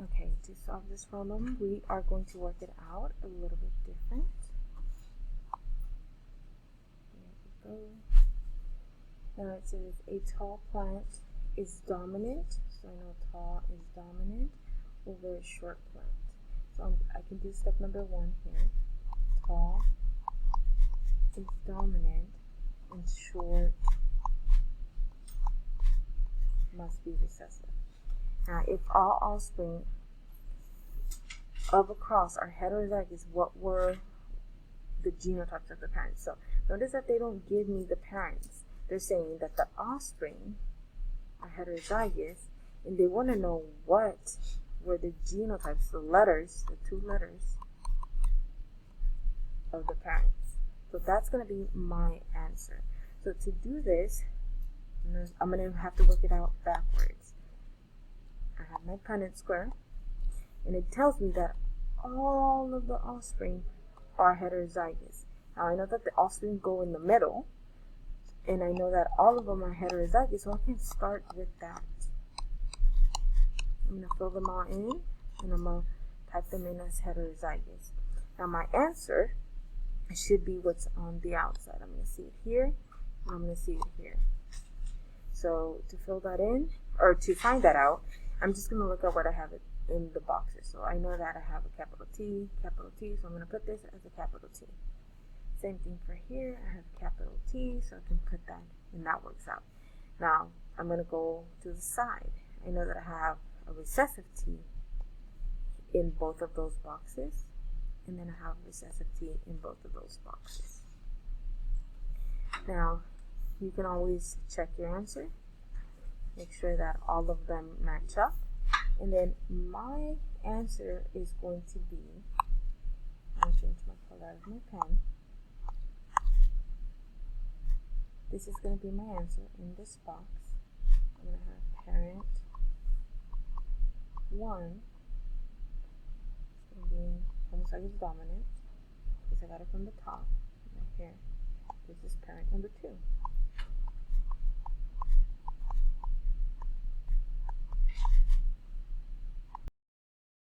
Okay, to solve this problem, we are going to work it out a little bit different. There we go. Now it says a tall plant is dominant, so I know tall is dominant over a short plant. So I can do step number 1 here. Tall is dominant and short must be recessive. Now, if all offspring of a cross are heterozygous, what were the genotypes of the parents? So notice that they don't give me the parents. They're saying that the offspring are heterozygous, and they want to know what were the genotypes, the letters, the 2 letters of the parents. So that's going to be my answer. So to do this, I'm going to have to work it out backwards. I have my Punnett square, and it tells me that all of the offspring are heterozygous. Now I know that the offspring go in the middle, and I know that all of them are heterozygous, so I can start with that. I'm going to fill them all in, and I'm going to type them in as heterozygous. Now my answer should be what's on the outside. I'm going to see it here, and I'm going to see it here. So to fill that in, or to find that out, I'm just going to look at what I have in the boxes. So I know that I have a capital T, so I'm going to put this as a capital T. Same thing for here, I have capital T, so I can put that, and that works out. Now, I'm going to go to the side. I know that I have a recessive T in both of those boxes, and then I have recessive T in both of those boxes. Now, you can always check your answer. Make sure that all of them match up. And then my answer is going to be, I'm going to change my color of my pen. This is going to be my answer in this box. I'm going to have parent 1. It's going to be homozygous dominant, because I got it from the top right here. This is parent number 2.